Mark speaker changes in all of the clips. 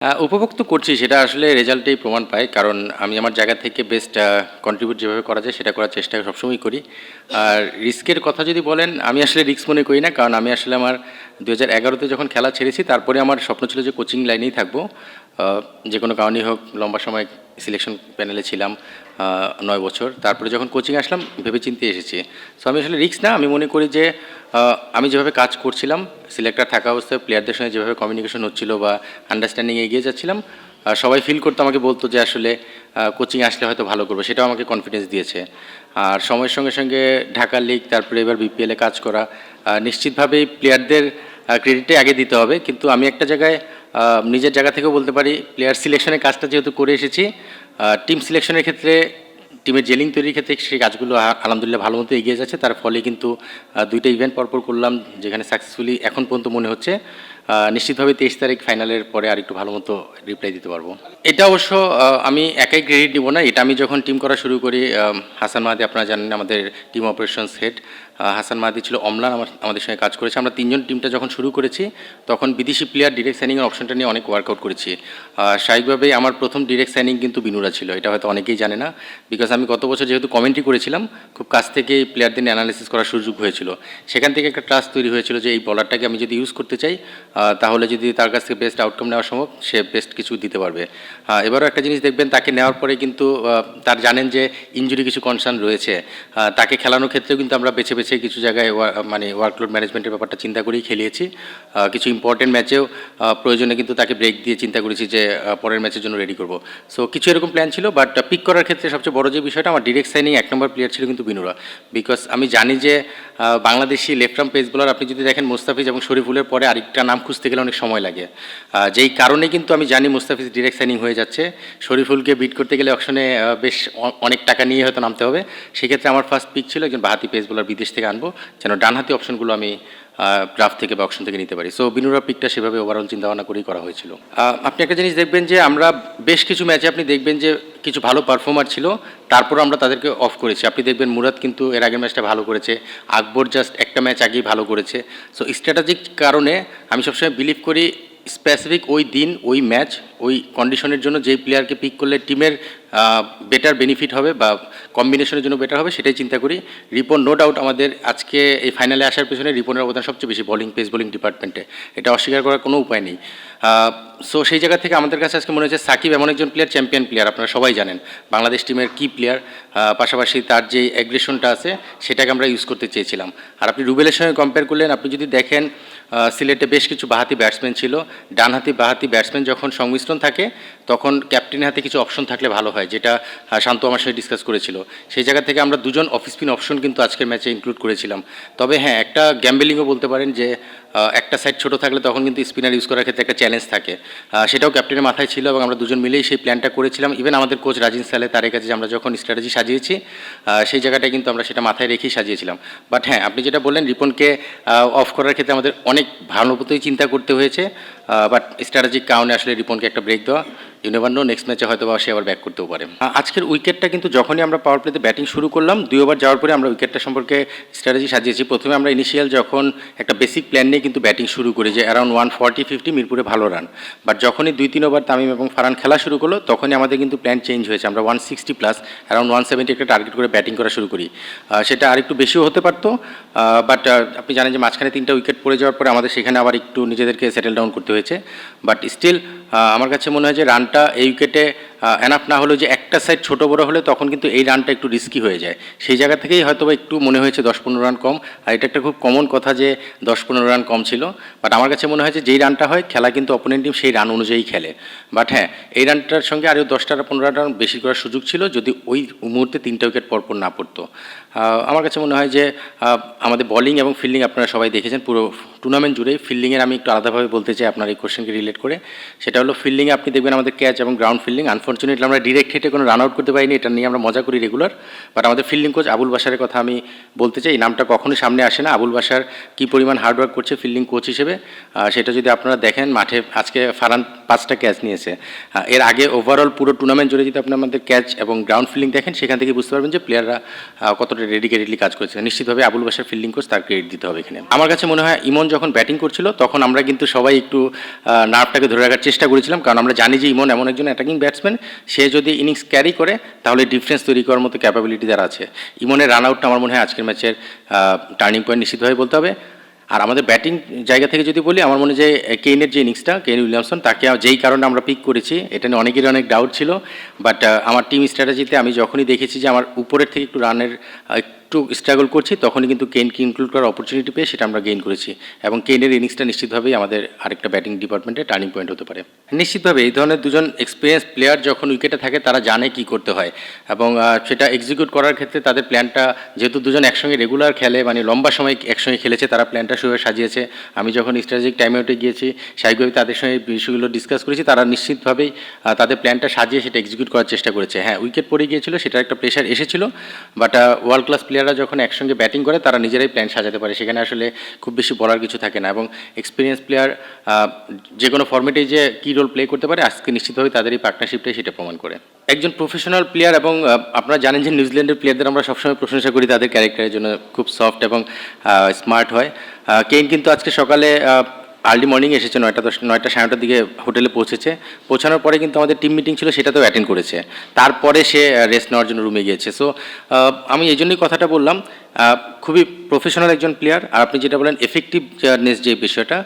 Speaker 1: উপভোগ তো করছি, সেটা আসলে রেজাল্টেই প্রমাণ পায়। কারণ আমি আমার জায়গা থেকে বেস্ট কন্ট্রিবিউট যেভাবে করা যায় সেটা করার চেষ্টা সবসময়ই করি। আর রিস্কের কথা যদি বলেন, আমি আসলে রিস্ক মনে করি না। কারণ আমি আসলে আমার 2011-তে যখন খেলা ছেড়েছি, তারপরে আমার স্বপ্ন ছিল যে কোচিং লাইনেই থাকবো। যে কোনো কারণেই হোক, লম্বা সময় সিলেকশন প্যানেলে ছিলাম 9 বছর। তারপরে যখন কোচিং আসলাম, ভেবে চিন্তে এসেছি। সো আমি আসলে রিস্ক না, আমি মনে করি যে আমি যেভাবে কাজ করছিলাম, সিলেক্টর থাকা অবস্থায় প্লেয়ারদের সঙ্গে যেভাবে কমিউনিকেশন হচ্ছিল বা আন্ডারস্ট্যান্ডিং এগিয়ে যাচ্ছিলাম, সবাই ফিল করতো, আমাকে বলতো যে আসলে কোচিং আসলে হয়তো ভালো করবে। সেটাও আমাকে কনফিডেন্স দিয়েছে। আর সময়ের সঙ্গে সঙ্গে ঢাকা লিগ, তারপরে এবার বিপিএলে কাজ করা, নিশ্চিতভাবেই প্লেয়ারদের ক্রেডিটে আগে দিতে হবে। কিন্তু আমি একটা জায়গায় নিজের জায়গা থেকেও বলতে পারি, প্লেয়ার সিলেকশনের কাজটা যেহেতু করে এসেছি, টিম সিলেকশনের ক্ষেত্রে, টিমের জেলিং তৈরির ক্ষেত্রে সেই কাজগুলো আলহামদুলিল্লাহ ভালো মতো এগিয়ে যাচ্ছে। তার ফলে কিন্তু দুইটা ইভেন্ট পরপর করলাম, যেখানে সাকসেসফুলি এখন পর্যন্ত মনে হচ্ছে নিশ্চিতভাবে 23 তারিখ ফাইনালের পরে আর একটু ভালো মতো রিপ্লাই দিতে পারবো। এটা অবশ্য আমি একাই ক্রেডিট দিব না। এটা আমি যখন টিম করা শুরু করি, হাসান মাহাদি আপনারা জানেন আমাদের টিম অপারেশনস হেড, হাসান মাহাদি ছিল, অমলান আমাদের সঙ্গে কাজ করেছে। আমরা তিনজন টিমটা যখন শুরু করেছি, তখন বিদেশি প্লেয়ার ডিরেক্ট সাইনিংয়ের অপশনটা নিয়ে অনেক ওয়ার্কআউট করেছি। স্বাভাবিকভাবেই আমার প্রথম ডিরেক্ট সাইনিং কিন্তু বিনুরা ছিল। এটা হয়তো অনেকেই জানে না, বিকজ আমি গত বছর যেহেতু কমেন্ট্রি করেছিলাম, খুব কাছ থেকে প্লেয়ারদের নিয়ে অ্যানালিসিস করার সুযোগ হয়েছিল। সেখান থেকে একটা ট্রাস্ট তৈরি হয়েছিল যে এই বলারটাকে আমি যদি ইউজ করতে চাই, তাহলে যদি তার কাছ থেকে বেস্ট আউটকাম নেওয়া সম্ভব, সে বেস্ট কিছু দিতে পারবে। এবারও একটা জিনিস দেখবেন, তাকে নেওয়ার পরে কিন্তু তার জানেন যে ইনজুরি কিছু কনসার্ন রয়েছে। তাকে খেলানোর ক্ষেত্রেও কিন্তু আমরা বেছে বেছে কিছু জায়গায় মানে ওয়ার্কলোড ম্যানেজমেন্টের ব্যাপারটা চিন্তা করেই খেলিয়েছি। কিছু ইম্পর্টেন্ট ম্যাচেও প্রয়োজনে কিন্তু তাকে ব্রেক দিয়ে চিন্তা করেছি যে পরের ম্যাচের জন্য রেডি করব। সো কিছু এরকম প্ল্যান ছিল, বাট পিক করার ক্ষেত্রে সবচেয়ে বড় যে বিষয়টা, আমার ডিরেক্ট সাইনিং 1 নম্বর প্লেয়ার ছিল কিন্তু বিনুরা। বিকজ আমি জানি যে Bangladeshi left arm pace bowler আপনি যদি দেখেন, মুস্তাফিজ এবং শরীফুলের পরে আরেকটা নাম খুঁজতে গেলে অনেক সময় লাগে। যেই কারণে কিন্তু আমি জানি মুস্তাফিজ ডিরেক্ট সাইনিং হয়ে যাচ্ছে, শরীফুলকে বিট করতে গেলে অকশনে বেশ অনেক টাকা নিয়ে হয়তো নামতে হবে। সেক্ষেত্রে আমার ফার্স্ট পিক ছিল একজন বাহাতি পেস বোলার বিদেশ থেকে আনবো, যেন ডানহাতি অপশনগুলো আমি ড্রাফট থেকে বা অপশন থেকে নিতে পারি। সো বিনুরা পিকটা সেভাবে ওভারঅল চিন্তাভাবনা করেই করা হয়েছিল। আপনি একটা জিনিস দেখবেন যে আমরা বেশ কিছু ম্যাচে আপনি দেখবেন যে কিছু ভালো পারফর্মার ছিল, তারপর আমরা তাদেরকে অফ করেছি। আপনি দেখবেন মুরাদ কিন্তু এর আগের ম্যাচটা ভালো করেছে, আকবর জাস্ট একটা ম্যাচ আগেই ভালো করেছে। সো স্ট্র্যাটেজিক কারণে আমি সবসময় বিলিভ করি, স্পেসিফিক ওই দিন, ওই ম্যাচ, ওই কন্ডিশনের জন্য যেই প্লেয়ারকে পিক করলে টিমের বেটার বেনিফিট হবে বা কম্বিনেশনের জন্য বেটার হবে, সেটাই চিন্তা করি। রিপন নো ডাউট আমাদের আজকে এই ফাইনালে আসার পেছনে রিপনের অবদান সবচেয়ে বেশি, বলিং, পেস বোলিং ডিপার্টমেন্টে। এটা অস্বীকার করার কোনো উপায় নেই। সো সেই জায়গা থেকে আমাদের কাছে আজকে মনে হচ্ছে সাকিব এমন একজন প্লেয়ার, চ্যাম্পিয়ন প্লেয়ার, আপনারা সবাই জানেন, বাংলাদেশ টিমের কি প্লেয়ার। পাশাপাশি তার যে অ্যাগ্রেশনটা আছে, সেটাকে আমরা ইউজ করতে চেয়েছিলাম। আর আপনি রুবেলের সঙ্গে কম্পেয়ার করলেন, আপনি যদি দেখেন সিলেটে বেশ কিছু বাহাতি ব্যাটসম্যান ছিল। ডানহাতি বাহাতি ব্যাটসম্যান যখন সংমিশ্রণ থাকে, তখন ক্যাপ্টেনের হাতে কিছু অপশন থাকলে ভালো হয়, যেটা শান্ত আমার সঙ্গে ডিসকাস করেছিল। সেই জায়গা থেকে আমরা দুজন অফ স্পিন অপশন কিন্তু আজকের ম্যাচে ইনক্লুড করেছিলাম। তবে হ্যাঁ, একটা গ্যাম্বেলিংও বলতে পারেন যে একটা সাইড ছোটো থাকলে তখন কিন্তু স্পিনার ইউজ করার ক্ষেত্রে একটা চ্যালেঞ্জ থাকে। সেটাও ক্যাপ্টেনের মাথায় ছিল এবং আমরা দুজন মিলেই সেই প্ল্যানটা করেছিলাম। ইভেন আমাদের কোচ রাজিন সালে, তার কাছে আমরা যখন স্ট্র্যাটেজি সাজিয়েছি, সেই জায়গাটায় কিন্তু আমরা সেটা মাথায় রেখেই সাজিয়েছিলাম। বাট হ্যাঁ, আপনি যেটা বললেন, রিপনকে অফ করার ক্ষেত্রে আমাদের অনেক ভালো মতোই চিন্তা করতে হয়েছে। বাট স্ট্র্যাটেজিক কারণে আসলে রিপনকে একটা ব্রেক দেওয়া, ইউ নেভার নো, নেক্সট ম্যাচে হয়তো বা সে আবার ব্যাক করতেও পারে। আজকের উইকেটটা কিন্তু যখনই আমরা পাওয়ার প্লেতে ব্যাটিং শুরু করলাম, 2 ওভার যাওয়ার পরে আমরা উইকেটটা সম্পর্কে স্ট্র্যাটেজি সাজিয়েছি। প্রথমে আমরা ইনিশিয়াল যখন একটা বেসিক প্ল্যান নিয়ে কিন্তু ব্যাটিং শুরু করি, যে অ্যারাউন্ড 140-50 মিরপুরে ভালো রান। বাট যখনই 2-3 ওভার তামিম এবং ফারহান খেলা শুরু করলো, তখনই আমাদের কিন্তু প্ল্যান চেঞ্জ হয়েছে। আমরা 160+, অ্যারাউন্ড 170 একটা টার্গেট করে ব্যাটিং করা শুরু করি। সেটা আরেকটু বেশিও হতে পারতো, বাট আপনি জানেন যে মাঝখানে 3টা উইকেট পড়ে যাওয়ার পরে আমাদের সেখানে আবার একটু নিজেদেরকে সেটেল ডাউন করতে হয়েছে। বাট স্টিল আমার কাছে মনে হয় যে রানটা এই উইকেটে এনাফ না হলেও, যে একটা সাইড ছোটো বড়ো হলে তখন কিন্তু এই রানটা একটু রিস্কি হয়ে যায়। সেই জায়গা থেকেই হয়তো বা একটু মনে হয়েছে 10-15 রান কম। আর এটা একটা খুব কমন কথা যে 10-15 রান কম ছিল। বাট আমার কাছে মনে হয় যে যেই রানটা হয়, খেলা কিন্তু অপোনেন্ট টিম সেই রান অনুযায়ী খেলে। বাট হ্যাঁ, এই রানটার সঙ্গে আরও 10-15 রান বেশি করার সুযোগ ছিল, যদি ওই মুহূর্তে 3টা উইকেট পরপর না পড়তো। আমার কাছে মনে হয় যে আমাদের বলিং এবং ফিল্ডিং আপনারা সবাই দেখেছেন পুরো টুর্নামেন্ট জুড়েই। ফিল্ডিংয়ের আমি একটু আলাদাভাবে বলতে চাই আপনার এই কোশ্চেনকে রিলেট করে। সেটা হলো, ফিল্ডিংয়ে আপনি দেখবেন আমাদের ক্যাচ এবং গ্রাউন্ড ফিল্ডিং, আনফর্চুনেটলি আমরা ডিরেক্ট হিটে কোনো রান আউট করতে পারিনি। এটা নিয়ে আমরা মজা করি রেগুলার। বাট আমাদের ফিল্ডিং কোচ আবুল বাশারের কথা আমি বলতে চাই। এই নামটা কখনোই সামনে আসে না। আবুল বাশার কী পরিমাণ হার্ডওয়ার্ক করছে ফিল্ডিং কোচ হিসেবে, সেটা যদি আপনারা দেখেন, মাঠে আজকে ফারহান 5টা ক্যাচ নিয়েছে। এর আগে ওভারঅল পুরো টুর্নামেন্ট জুড়ে যদি আপনি আমাদের ক্যাচ এবং গ্রাউন্ড ফিল্ডিং দেখেন, সেখান থেকে বুঝতে পারবেন যে প্লেয়াররা কতটা ডেডিকেটেডলি কাজ করেছে। নিশ্চিতভাবে আবুল বাশার ফিল্ডিং কোচ, তার ক্রেডিট দিতে হবে এখানে। আমার কাছে মনে হয় ইমন যখন ব্যাটিং করছিল তখন আমরা কিন্তু সবাই একটু নার্ভটাকে ধরে রাখার চেষ্টা করেছিলাম, কারণ আমরা জানি যে ইমন এমন একজন অ্যাটাকিং ব্যাটসম্যান, সে যদি ইনিংস ক্যারি করে তাহলে ডিফারেন্স তৈরি করার মতো ক্যাপাবিলিটি তার আছে। ইমনের রান আউটটা আমার মনে হয় আজকের ম্যাচের টার্নিং পয়েন্ট নিশ্চিতভাবে বলতে হবে। আর আমাদের ব্যাটিং জায়গা থেকে যদি বলি, আমার মনে হয় যে কেইনের যে ইনিংসটা, কেইন উইলিয়ামসন, তাকে যেই কারণে আমরা পিক করেছি এটা নিয়ে অনেকেরই অনেক ডাউট ছিল, বাট আমার টিম স্ট্র্যাটেজিতে আমি যখনই দেখেছি যে আমার উপরের থেকে একটু রানের একটু স্ট্রাগল করছি, তখনই কিন্তু কেইনকে ইনক্লুড করার অপরচুনিটি পেয়ে সেটা আমরা গেইন করেছি, এবং কেইনের ইনিংসটা নিশ্চিতভাবেই আমাদের আরেকটা ব্যাটিং ডিপার্টমেন্টে টার্নিং পয়েন্ট হতে পারে। নিশ্চিতভাবে এই ধরনের দুজন এক্সপিরিয়েন্স প্লেয়ার যখন উইকেটে থাকে তারা জানে কি করতে হয়, এবং সেটা এক্সিকিউট করার ক্ষেত্রে তাদের প্ল্যানটা, যেহেতু দুজন একসঙ্গে রেগুলার খেলে, মানে লম্বা সময় একসঙ্গে খেলেছে, তারা প্ল্যানটা সেভাবে সাজিয়েছে। আমি যখন স্ট্র্যাটেজিক টাইম আউটে গিয়েছি, স্বাভাবিকভাবে তাদের সঙ্গে বিষয়গুলো ডিসকাস করেছি, তারা নিশ্চিতভাবেই তাদের প্ল্যানটা সাজিয়ে সেটা এক্সিকিউট করার চেষ্টা করেছে। হ্যাঁ, উইকেট পড়ে গিয়েছিল, সেটার একটা প্রেশার এসেছিল, বাট ওয়ার্ল্ড ক্লাস প্লেয়াররা যখন একসঙ্গে ব্যাটিং করে তারা নিজেরাই প্ল্যান সাজাতে পারে, সেখানে আসলে খুব বেশি বলার কিছু থাকে না, এবং এক্সপিরিয়েন্স প্লেয়ার যে কোনো ফর্মেটেই যে কী রোল প্লে করতে পারে, আজকে নিশ্চিতভাবে তাদের এই পার্টনারশিপটাই সেটা প্রমাণ করে। একজন প্রফেশনাল প্লেয়ার, এবং আপনারা জানেন যে নিউজিল্যান্ডের প্লেয়ারদের আমরা সবসময় প্রশংসা করি তাদের ক্যারেক্টারের জন্য, খুব সফট এবং স্মার্ট হয়। কেইন কিন্তু আজকে সকালে আর্লি মর্নিং এসেছে, 9টা-9:30টার দিকে হোটেলে পৌঁছানোর পরে কিন্তু আমাদের টিম মিটিং ছিল, সেটাতেও অ্যাটেন্ড করেছে, তারপরে সে রেস্ট নেওয়ার জন্য রুমে গিয়েছে। সো আমি এই জন্যই কথাটা বললাম, খুবই প্রফেশনাল একজন প্লেয়ার। আর আপনি যেটা বলেন এফেক্টিভনেস যে বিষয়টা,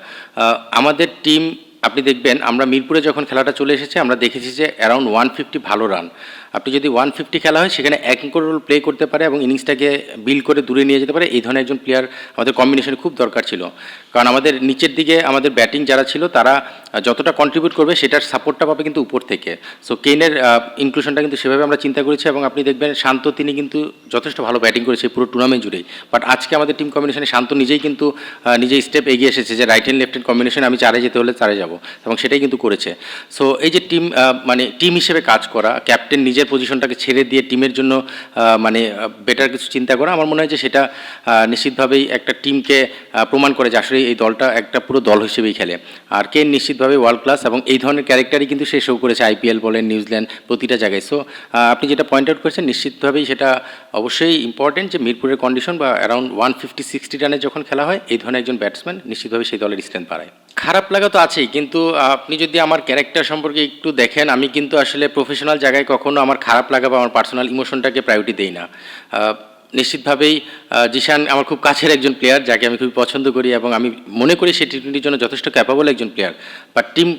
Speaker 1: আমাদের টিম আপনি দেখবেন আমরা মিরপুরে যখন খেলাটা চলে এসেছে আমরা দেখেছি যে অ্যারাউন্ড 150 ভালো রান। আপনি যদি 150 খেলা হয় সেখানে অ্যাঙ্কর রোল প্লে করতে পারে এবং ইনিংসটাকে বিল্ড করে দূরে নিয়ে যেতে পারে, এই ধরনের একজন প্লেয়ার আমাদের কম্বিনেশনে খুব দরকার ছিল। কারণ আমাদের নিচের দিকে আমাদের ব্যাটিং যারা ছিল তারা যতটা কন্ট্রিবিউট করবে সেটার সাপোর্টটা পাবে কিন্তু উপর থেকে। সো কেইনের ইনক্লুশনটা কিন্তু সেভাবে আমরা চিন্তা করেছি, এবং আপনি দেখবেন শান্ত তিনি কিন্তু যথেষ্ট ভালো ব্যাটিং করেছে পুরো টুর্নামেন্ট জুড়েই, বাট আজকে আমাদের টিম কম্বিনেশনে শান্ত নিজেই কিন্তু নিজেই স্টেপ এগিয়ে এসেছে যে right hand left hand combination আমি চারে যেতে হলে চারে যাব, এবং সেটাই কিন্তু করেছে। সো এই যে টিম মানে টিম হিসেবে কাজ করা, ক্যাপ্টেন নিজের পজিশনটাকে ছেড়ে দিয়ে টিমের জন্য মানে বেটার কিছু চিন্তা করা, আমার মনে হয় যে সেটা নিশ্চিতভাবেই একটা টিমকে প্রমাণ করে যে আসলে এই দলটা একটা পুরো দল হিসেবেই খেলে। আর কেইন নিশ্চিতভাবে ওয়ার্ল্ড ক্লাস, এবং এই ধরনের ক্যারেক্টারই কিন্তু সে শো করেছে আইপিএল বলেন, নিউজিল্যান্ড, প্রতিটা জায়গায়। সো আপনি যেটা পয়েন্ট আউট করেছেন নিশ্চিতভাবেই সেটা অবশ্যই ইম্পর্টেন্ট যে মিরপুরের কন্ডিশন বা অ্যারাউন্ড 150-60 রানে যখন খেলা হয় এই ধরনের একজন ব্যাটসম্যান নিশ্চিতভাবে সেই দলের স্ট্রেংথ বাড়ায়। খারাপ লাগা তো আছেই, কিন্তু আপনি যদি আমার ক্যারেক্টার সম্পর্কে একটু দেখেন, আমি কিন্তু আসলে প্রফেশনাল জায়গায় কখনো আমার খারাপ লাগা বা আমার পার্সোনাল ইমোশনটাকে প্রায়োরিটি দেই না। নিশ্চিতভাবেই জিশান আমার খুব কাছের একজন প্লেয়ার যাকে আমি খুবই পছন্দ করি, এবং আমি মনে করি সে টি-20-র জন্য যথেষ্ট ক্যাপাবল একজন প্লেয়ার, বাট টিম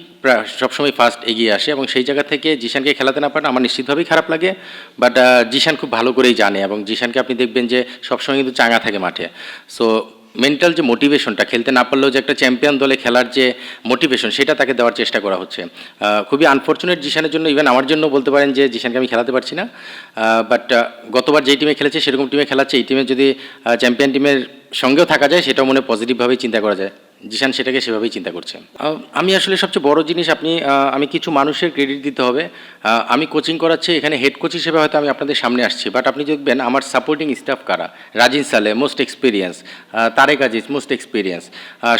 Speaker 1: সবসময় ফার্স্ট এগিয়ে আসে, এবং সেই জায়গা থেকে জিশানকে খেলাতে না পারে আমার নিশ্চিতভাবেই খারাপ লাগে। বাট জিশান খুব ভালো করেই জানে, এবং জিশানকে আপনি দেখবেন যে সবসময় কিন্তু চাঙা থাকে মাঠে। সো মেন্টাল যে মোটিভেশনটা, খেলতে না পারলেও যে একটা চ্যাম্পিয়ন দলে খেলার যে মোটিভেশন সেটা তাকে দেওয়ার চেষ্টা করা হচ্ছে। খুবই আনফর্চুনেট জিশানের জন্য, ইভেন আমার জন্য বলতে পারেন যে জিশানকে আমি খেলাতে পারছি না, বাট গতবার যেই টিমে খেলেছে সেরকম টিমে খেলাচ্ছে, এই টিমে যদি চ্যাম্পিয়ন টিমের সঙ্গেও থাকা যায় সেটাও মনে পজিটিভভাবেই চিন্তা করা যায়। জিশান সেটাকে সেভাবেই চিন্তা করছে। আমি আসলে সবচেয়ে বড় জিনিস আমি কিছু মানুষের ক্রেডিট দিতে হবে। আমি কোচিং করাচ্ছি, এখানে হেড কোচ হিসেবে হয়তো আমি আপনাদের সামনে আসছি, বাট আপনি দেখবেন আমার সাপোর্টিং স্টাফ কারা, Rajin Saleh most experience, Tareq Aziz most experience,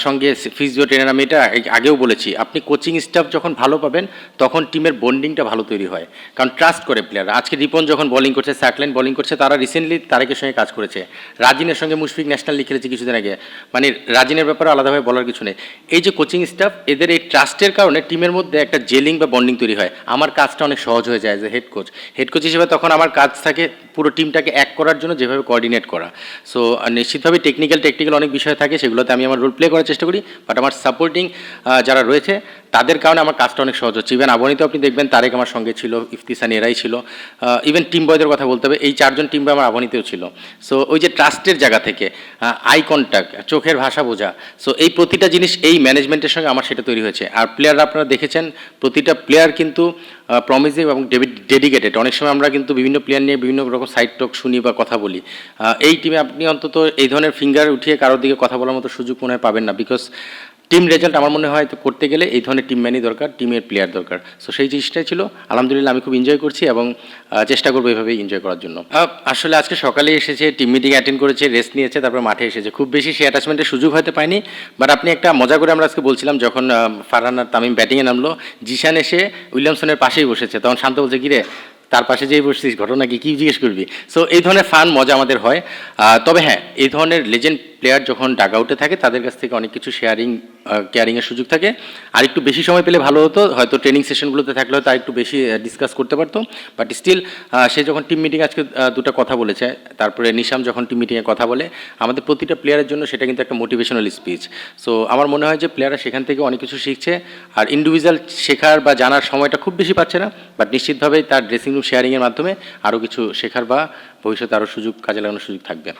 Speaker 1: সঙ্গে ফিজিও ট্রেনার। আমি এটা আগেও বলেছি, আপনি কোচিং স্টাফ যখন ভালো পাবেন তখন টিমের বন্ডিংটা ভালো তৈরি হয়, কারণ ট্রাস্ট করে প্লেয়ার। আজকে রিপন যখন বোলিং করছে, সাকলাইন বোলিং করছে, তারা রিসেন্টলি তারেকের সঙ্গে কাজ করেছে, রাজিনের সঙ্গে মুশফিক ন্যাশনাল লিগ খেলেছে কিছুদিন আগে, মানে রাজিনের ব্যাপারে আলাদাভাবে বলার কিছু নেই। এই যে কোচিং স্টাফ, এদের এই ট্রাস্টের কারণে টিমের মধ্যে একটা জেলিং বা বন্ডিং তৈরি হয়, আমার কাজটা অনেক সহজ হয়ে যায় যে হেড কোচ হিসেবে। তখন আমার কাজ থাকে পুরো টিমটাকে এক করার জন্য যেভাবে কোঅর্ডিনেট করা। সো নিশ্চিতভাবে টেকনিক্যাল অনেক বিষয় থাকে, সেগুলোতে আমি আমার রোল প্লে করার চেষ্টা করি, বাট আমার সাপোর্টিং যারা রয়েছে তাদের কারণে আমার কাজটা অনেক সহজ হচ্ছে। ইভেন আবনিতে আপনি দেখবেন তারেক আমার সঙ্গে ছিল, ইফতিসান এরাই ছিল, ইভেন টিম বয়দের কথা বলতে হবে, এই 4জন টিম বয় আমার আবনিতেও ছিল। সো ওই যে ট্রাস্টের জায়গা থেকে আই কন্ট্যাক্ট, চোখের ভাষা বোঝা, সো এই প্রতিটা জিনিস এই ম্যানেজমেন্টের সঙ্গে আমার সেটা তৈরি হয়েছে। আর প্লেয়াররা আপনারা দেখেছেন প্রতিটা প্লেয়ার কিন্তু প্রমিসিভ এবং ডেডিকেটেড। অনেক সময় আমরা কিন্তু বিভিন্ন প্লেয়ার নিয়ে বিভিন্ন রকম সাইড টক শুনি বা কথা বলি, এই টিমে আপনি অন্তত এই ধরনের ফিঙ্গার উঠিয়ে কারোর দিকে কথা বলার মতো সুযোগ মনে হয় পাবেন না, বিকজ টিম রেজাল্ট আমার মনে হয় তো করতে গেলে এই ধরনের টিম ম্যানই দরকার, টিমের প্লেয়ার দরকার। সো সেই জিনিসটাই ছিল, আলহামদুলিল্লাহ আমি খুব এনজয় করছি এবং চেষ্টা করবো এইভাবেই এনজয় করার জন্য। আসলে আজকে সকালে এসেছে, টিম মিটিং অ্যাটেন্ড করেছে, রেস্ট নিয়েছে, তারপর মাঠে এসেছে, খুব বেশি সে অ্যাটাচমেন্টের সুযোগ হয়তো পায়নি। বাট আপনি একটা মজা করে আমরা আজকে বলছিলাম, যখন ফারহান আর তামিম ব্যাটিংয়ে নামলো, জিশান এসে উইলিয়ামসনের পাশেই বসেছে, তখন শান্ত বলছে কি রে তার পাশে যেই বসছিস ঘটনা কি জিজ্ঞেস করবি। সো এই ধরনের ফান মজা আমাদের হয়। তবে হ্যাঁ, এই ধরনের লেজেন্ড প্লেয়ার যখন ডাগ আউটে থাকে তাদের কাছ থেকে অনেক কিছু কেয়ারিংয়ের সুযোগ থাকে। আর একটু বেশি সময় পেলে ভালো হতো, হয়তো ট্রেনিং সেশনগুলোতে থাকলে হয়তো আর একটু বেশি ডিসকাস করতে পারতো। বাট স্টিল সে যখন টিম মিটিং আজকে দুটো কথা বলেছে, তারপরে নিশাম যখন টিম মিটিংয়ে কথা বলে, আমাদের প্রতিটা প্লেয়ারের জন্য সেটা কিন্তু একটা মোটিভেশনাল স্পিচ। সো আমার মনে হয় যে প্লেয়াররা সেখান থেকে অনেক কিছু শিখছে। আর ইন্ডিভিজুয়াল শেখার বা জানার সময়টা খুব বেশি পাচ্ছে না, বাট নিশ্চিতভাবেই তার ড্রেসিং রুম শেয়ারিংয়ের মাধ্যমে আরও কিছু শেখার বা ভবিষ্যতে আরও কাজে লাগানোর সুযোগ থাকবে।